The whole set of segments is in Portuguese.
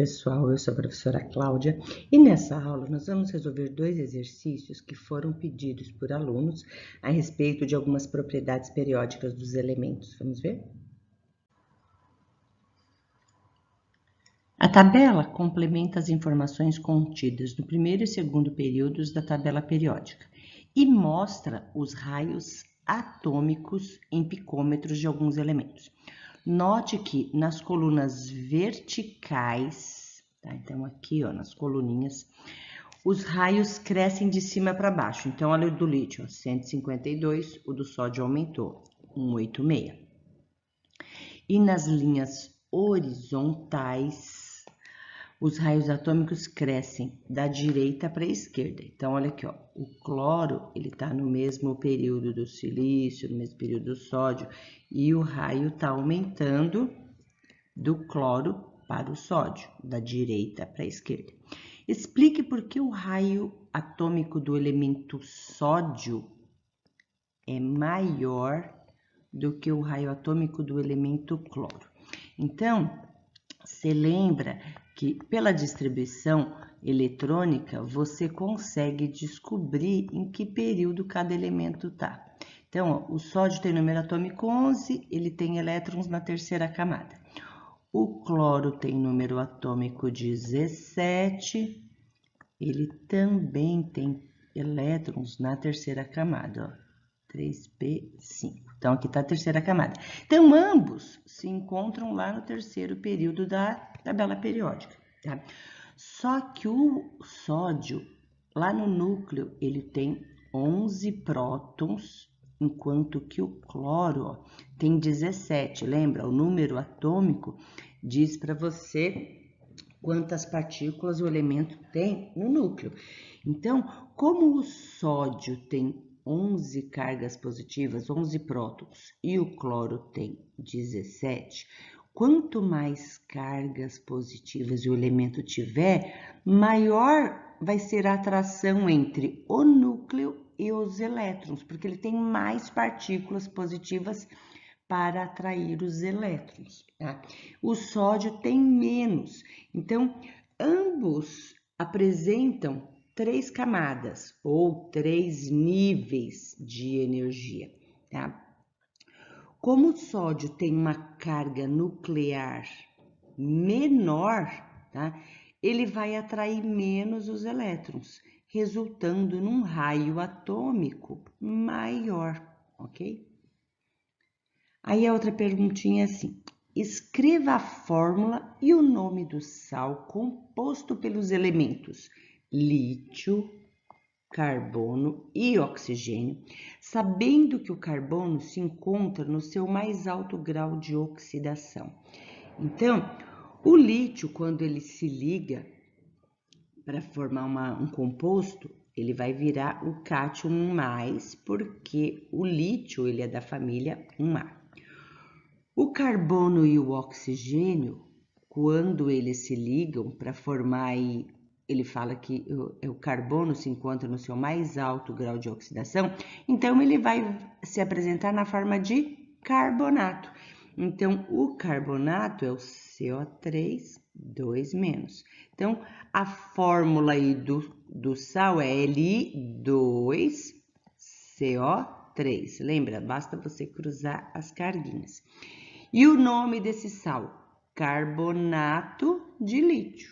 pessoal, eu sou a professora Cláudia e nessa aula nós vamos resolver dois exercícios que foram pedidos por alunos a respeito de algumas propriedades periódicas dos elementos. Vamos ver? A tabela complementa as informações contidas no primeiro e segundo períodos da tabela periódica e mostra os raios atômicos em picômetros de alguns elementos. Note que nas colunas verticais, tá? Então aqui, ó, nas coluninhas, os raios crescem de cima para baixo. Então, olha o do lítio, ó, 152, o do sódio aumentou, 186. E nas linhas horizontais, os raios atômicos crescem da direita para a esquerda. Então, olha aqui, ó, o cloro, ele está no mesmo período do silício, no mesmo período do sódio, e o raio está aumentando do cloro para o sódio, da direita para a esquerda. Explique por que o raio atômico do elemento sódio é maior do que o raio atômico do elemento cloro. Então, você lembra que pela distribuição eletrônica você consegue descobrir em que período cada elemento está. Então, ó, o sódio tem número atômico 11, ele tem elétrons na terceira camada. O cloro tem número atômico 17, ele também tem elétrons na terceira camada, ó, 3p5. Então, aqui está a terceira camada. Então, ambos se encontram lá no terceiro período da tabela periódica, tá? Só que o sódio, lá no núcleo, ele tem 11 prótons, enquanto que o cloro, ó, tem 17. Lembra? O número atômico diz para você quantas partículas o elemento tem no núcleo. Então, como o sódio tem 11 cargas positivas, 11 prótons, e o cloro tem 17, quanto mais cargas positivas o elemento tiver, maior vai ser a atração entre o núcleo e os elétrons, porque ele tem mais partículas positivas para atrair os elétrons, tá? O sódio tem menos, então ambos apresentam 3 camadas ou 3 níveis de energia, tá? Como o sódio tem uma carga nuclear menor, tá? Ele vai atrair menos os elétrons, resultando num raio atômico maior, ok? Aí a outra perguntinha é assim: escreva a fórmula e o nome do sal composto pelos elementos lítio, carbono e oxigênio, sabendo que o carbono se encontra no seu mais alto grau de oxidação. Então, o lítio, quando ele se liga para formar um composto, ele vai virar o cátion 1+, porque o lítio ele é da família 1A. O carbono e o oxigênio, quando eles se ligam para formar, ele fala que o carbono se encontra no seu mais alto grau de oxidação, então ele vai se apresentar na forma de carbonato. Então, o carbonato é o CO3, 2-. Então, a fórmula aí do sal é Li2CO3. Lembra? Basta você cruzar as carguinhas. E o nome desse sal? Carbonato de lítio.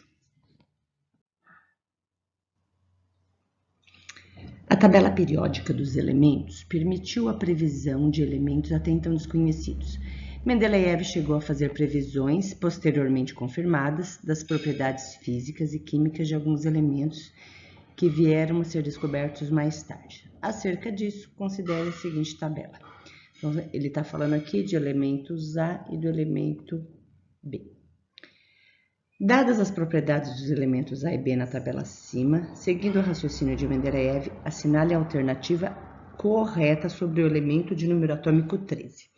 A tabela periódica dos elementos permitiu a previsão de elementos até então desconhecidos. Mendeleev chegou a fazer previsões, posteriormente confirmadas, das propriedades físicas e químicas de alguns elementos que vieram a ser descobertos mais tarde. Acerca disso, considere a seguinte tabela. Então, ele está falando aqui de elementos A e do elemento B. Dadas as propriedades dos elementos A e B na tabela acima, seguindo o raciocínio de Mendeleev, assinale a alternativa correta sobre o elemento de número atômico 13.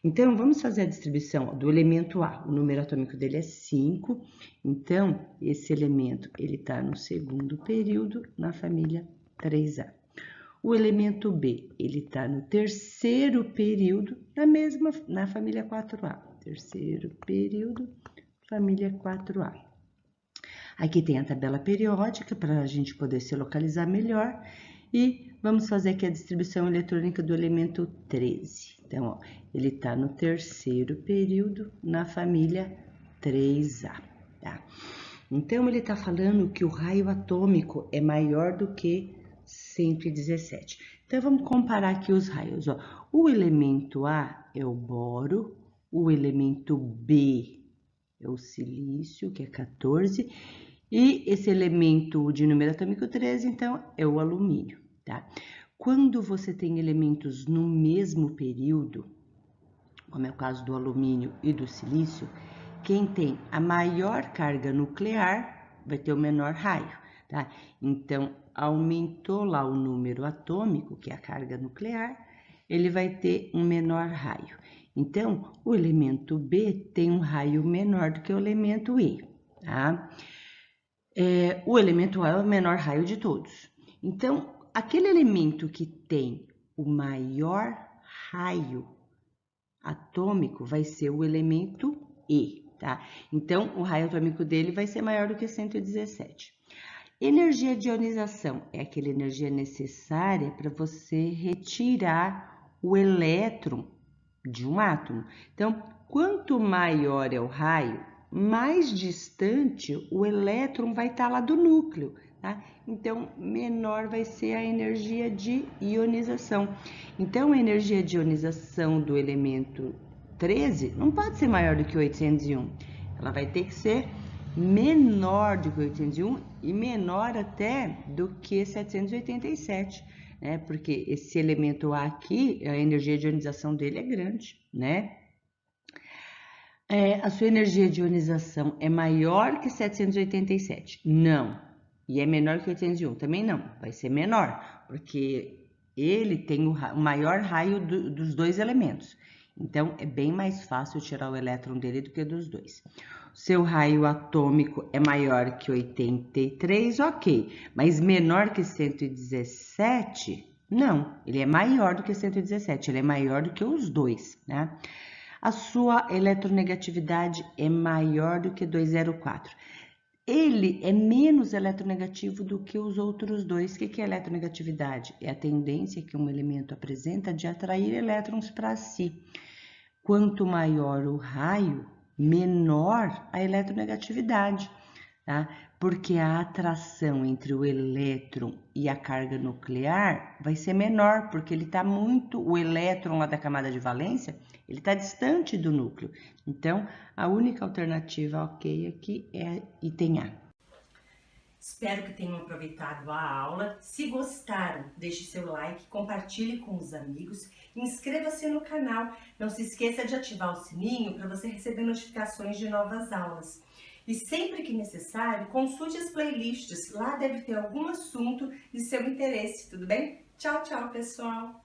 Então, vamos fazer a distribuição do elemento A. O número atômico dele é 5, então esse elemento ele está no segundo período na família 3A. O elemento B, ele está no terceiro período, na família 4A. Terceiro período, família 4A. Aqui tem a tabela periódica para a gente poder se localizar melhor e vamos fazer aqui a distribuição eletrônica do elemento 13. Então, ó, ele está no terceiro período na família 3A, tá? Então, ele está falando que o raio atômico é maior do que 117. Então, vamos comparar aqui os raios, ó. O elemento A é o boro, o elemento B é o silício, que é 14, e esse elemento de número atômico 13, então, é o alumínio, tá? Quando você tem elementos no mesmo período, como é o caso do alumínio e do silício, quem tem a maior carga nuclear vai ter o menor raio, tá? Então, aumentou lá o número atômico, que é a carga nuclear, ele vai ter um menor raio. Então, o elemento B tem um raio menor do que o elemento E, tá? O elemento A é o menor raio de todos. Então, aquele elemento que tem o maior raio atômico vai ser o elemento E, tá? Então, o raio atômico dele vai ser maior do que 117. Energia de ionização é aquela energia necessária para você retirar o elétron de um átomo. Então, quanto maior é o raio, mais distante o elétron vai estar lá do núcleo, tá? Então, menor vai ser a energia de ionização. Então, a energia de ionização do elemento 13 não pode ser maior do que 801. Ela vai ter que ser menor do que 801 e menor até do que 787, né? Porque esse elemento A aqui, a energia de ionização dele é grande, né? A sua energia de ionização é maior que 787? Não. E é menor que 801? Também não. Vai ser menor, porque ele tem o maior raio dos dois elementos. Então, é bem mais fácil tirar o elétron dele do que dos dois. Seu raio atômico é maior que 83, ok. Mas menor que 117? Não. Ele é maior do que 117. Ele é maior do que os dois, né? A sua eletronegatividade é maior do que 204. Ele é menos eletronegativo do que os outros dois. O que é eletronegatividade? É a tendência que um elemento apresenta de atrair elétrons para si. Quanto maior o raio, menor a eletronegatividade, tá? Porque a atração entre o elétron e a carga nuclear vai ser menor, porque ele está muito, o elétron lá da camada de valência, ele está distante do núcleo. Então, a única alternativa ok aqui é item A. Espero que tenham aproveitado a aula. Se gostaram, deixe seu like, compartilhe com os amigos, inscreva-se no canal. Não se esqueça de ativar o sininho para você receber notificações de novas aulas. E sempre que necessário, consulte as playlists. Lá deve ter algum assunto de seu interesse, tudo bem? Tchau, tchau, pessoal!